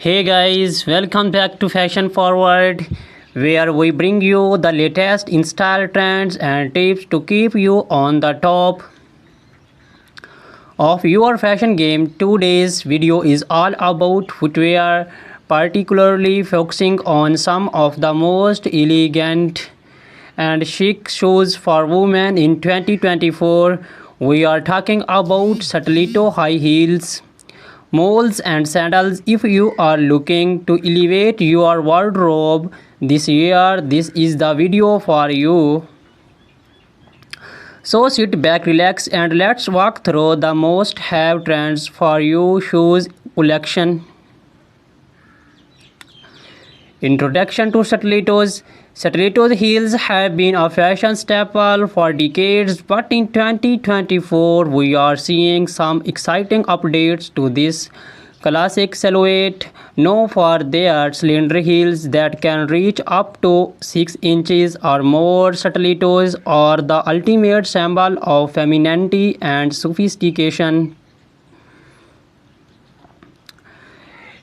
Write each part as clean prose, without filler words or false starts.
Hey guys, welcome back to Fashion Forward, where we bring you the latest in style trends and tips to keep you on the top of your fashion game. Today's video is all about footwear, particularly focusing on some of the most elegant and chic shoes for women in 2024. We are talking about stiletto high heels, moles and sandals. If you are looking to elevate your wardrobe this year, this is the video for you. So sit back, relax, and let's walk through the most have trends for you shoes collection. Introduction to stilettos. Stilettos heels have been a fashion staple for decades, but in 2024 we are seeing some exciting updates to this classic silhouette, known for their slender heels that can reach up to 6 inches or more. Stilettos are the ultimate symbol of femininity and sophistication.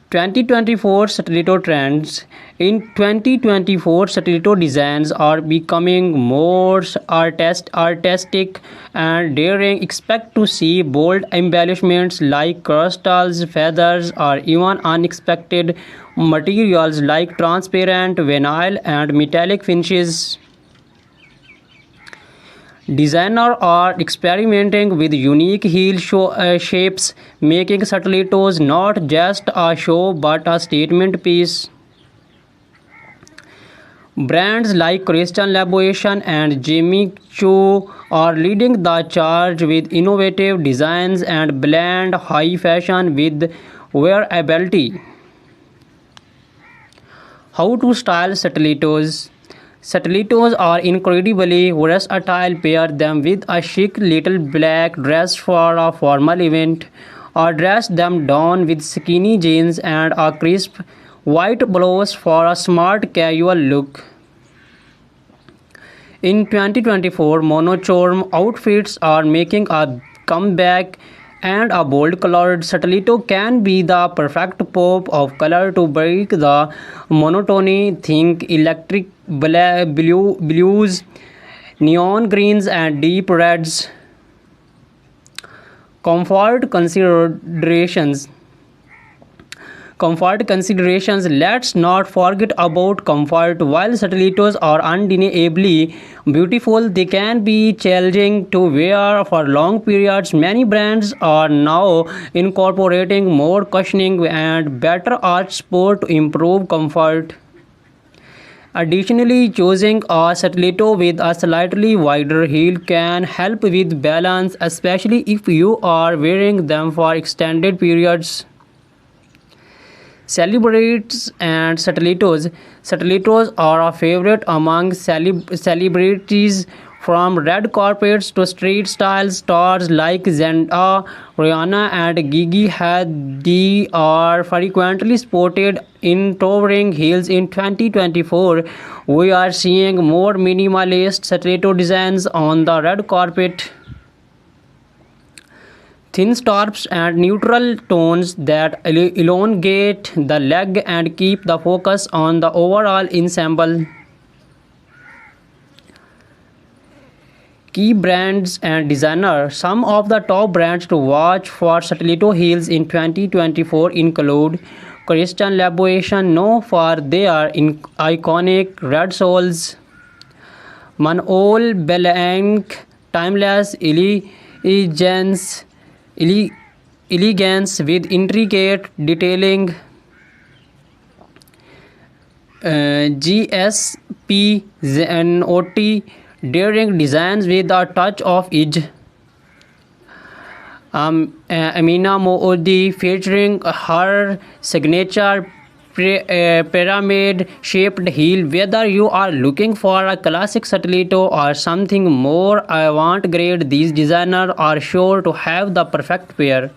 2024 stiletto trends. In 2024, stiletto designs are becoming more artistic and daring. Expect to see bold embellishments like crystals, feathers, or even unexpected materials like transparent vinyl and metallic finishes. Designers are experimenting with unique shapes, making stilettos not just a show but a statement piece. Brands like Christian Louboutin and Jimmy Choo are leading the charge with innovative designs and blend high fashion with wearability. How to style stilettos? Stilettos are incredibly versatile. Pair them with a chic little black dress for a formal event, or dress them down with skinny jeans and a crisp white blouse for a smart casual look. In 2024, monochrome outfits are making a comeback, and a bold colored stiletto can be the perfect pop of color to break the monotony. Think electric blues, neon greens, and deep reds. Comfort considerations. Let's not forget about comfort. While stilettos are undeniably beautiful, they can be challenging to wear for long periods. Many brands are now incorporating more cushioning and better arch support to improve comfort. Additionally, choosing a stiletto with a slightly wider heel can help with balance, especially if you are wearing them for extended periods. Celebrities and stilettos. Stilettos are a favorite among celebrities, from red carpets to street style. Stars like Zendaya, Rihanna, and Gigi Hadid are frequently spotted in towering heels. In 2024, we are seeing more minimalist stiletto designs on the red carpet. Thin straps and neutral tones that elongate the leg and keep the focus on the overall ensemble. Key brands and designers. Some of the top brands to watch for stiletto heels in 2024 include Christian Louboutin, known for their iconic red soles; Manol Blahnik, timeless elegance with intricate detailing; GSP Zenotti, daring designs with a touch of edge; Amina Moody, featuring her signature pyramid-shaped heel. Whether you are looking for a classic stiletto or something more avant-garde, these designers are sure to have the perfect pair.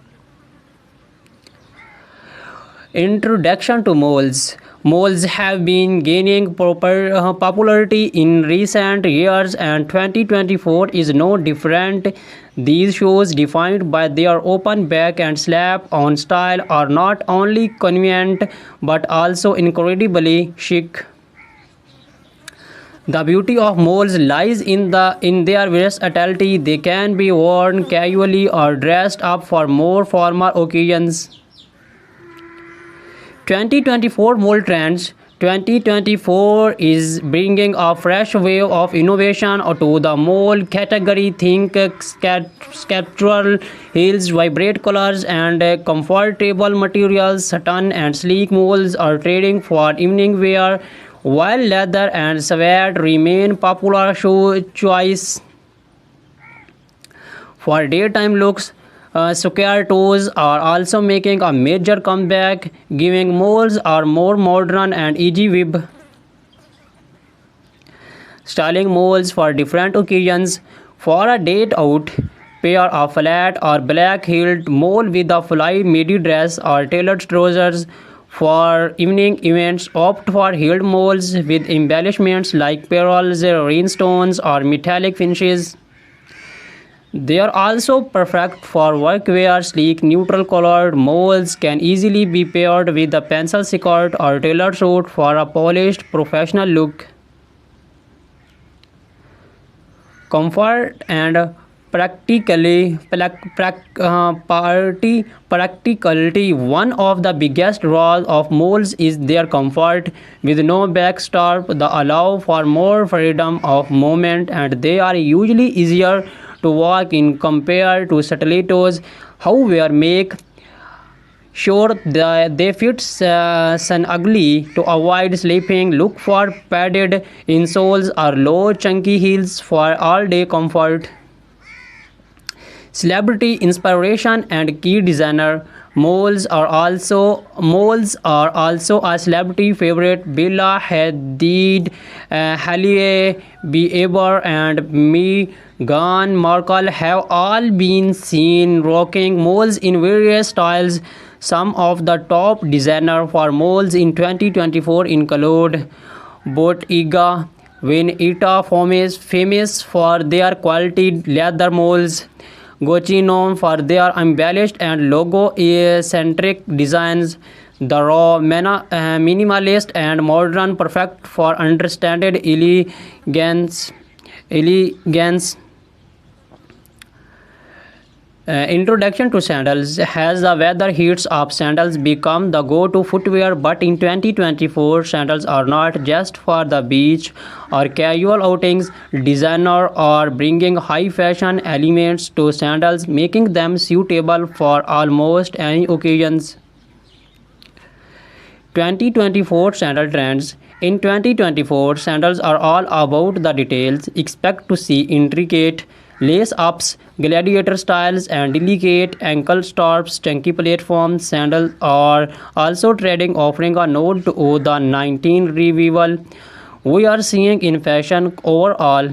Introduction to moles. Malls have been gaining popularity in recent years, and 2024 is no different. These shoes, defined by their open back and slap-on style, are not only convenient but also incredibly chic. The beauty of moles lies in their versatility. They can be worn casually or dressed up for more formal occasions. 2024 Mole Trends. 2024 is bringing a fresh wave of innovation to the mole category. Think sculptural heels, vibrant colors, and comfortable materials. Satin and sleek moles are trading for evening wear, while leather and suede remain popular shoe choice for daytime looks. Square toes are also making a major comeback, giving moles a more modern and easy web styling moles for different occasions. For a date out, pair a flat or black heeled mole with a fly midi dress or tailored trousers. For evening events, opt for heeled moles with embellishments like pearls, rhinestones, or metallic finishes. They are also perfect for workwear. Sleek, neutral-colored moles can easily be paired with a pencil skirt or tailored suit for a polished, professional look. Comfort and practicality. One of the biggest draws of moles is their comfort. With no backstrap, they allow for more freedom of movement, and they are usually easier to walk in compared to stilettos. However, make sure that they fit snugly to avoid slipping. Look for padded insoles or low chunky heels for all-day comfort. Celebrity inspiration and key designer. Moles are also a celebrity favorite. Bella Hadid, Hailey Bieber, and Meghan Markle have all been seen rocking moles in various styles. Some of the top designers for moles in 2024 include Bottega Veneta, famous for their quality leather moles. Gucci, known for their embellished and logo-centric designs. The raw, minimalist, and modern, perfect for understated elegance. Introduction to sandals. Has the weather heats up, sandals become the go-to footwear, but in 2024 sandals are not just for the beach or casual outings. Designers are bringing high fashion elements to sandals, making them suitable for almost any occasions. 2024 Sandal Trends. In 2024, sandals are all about the details. Expect to see intricate lace-ups, gladiator styles, and delicate ankle straps. Chunky platform sandals are also trending, offering a nod to the 19 revival we are seeing in fashion overall.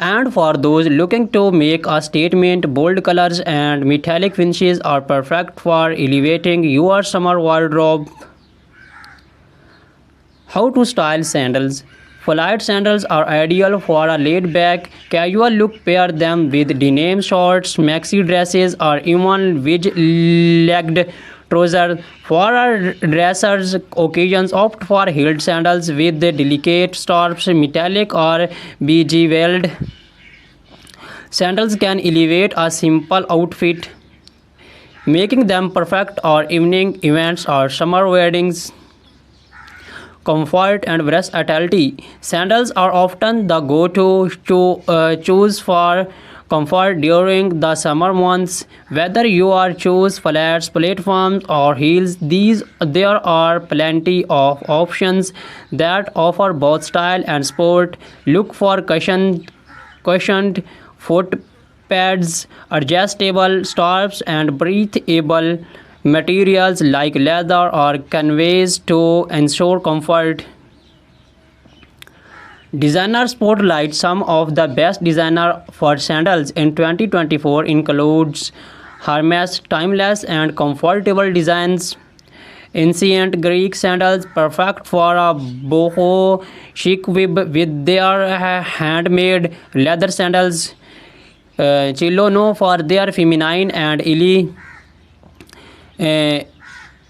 And for those looking to make a statement, bold colors and metallic finishes are perfect for elevating your summer wardrobe. How to style sandals. Flight sandals are ideal for a laid-back, casual look. Pair them with denim shorts, maxi dresses, or even wedge-legged trousers. For a dressers occasions, opt for heeled sandals with delicate straps. Metallic or bejeweled sandals can elevate a simple outfit, making them perfect for evening events or summer weddings. Comfort and versatility. Sandals are often the go-to choose for comfort during the summer months. Whether you are choose flats, platforms, or heels, there are plenty of options that offer both style and sport. Look for cushioned foot pads, adjustable straps, and breathable materials like leather or canvas to ensure comfort. Designer spotlight. Some of the best designer for sandals in 2024 includes Hermes. Timeless and comfortable designs Ancient Greek sandals, perfect for a boho chic with their handmade leather sandals. Chilono for their feminine and uh,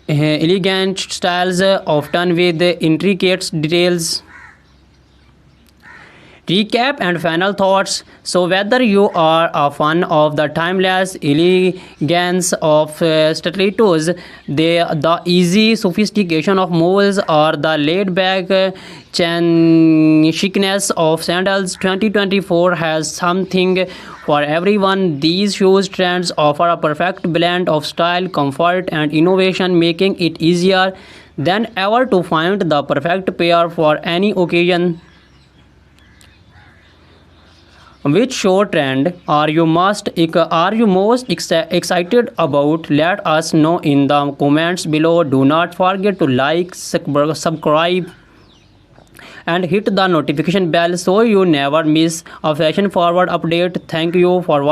elegant styles, often with intricate details. Recap and final thoughts. So, whether you are a fan of the timeless elegance of stilettos, the easy sophistication of moles, or the laid back chicness of sandals, 2024 has something for everyone. These shoes trends offer a perfect blend of style, comfort, and innovation, making it easier than ever to find the perfect pair for any occasion. Which show trend are you most excited about? Let us know in the comments below. Do not forget to like, subscribe, and hit the notification bell so you never miss a fashion forward update. Thank you for watching.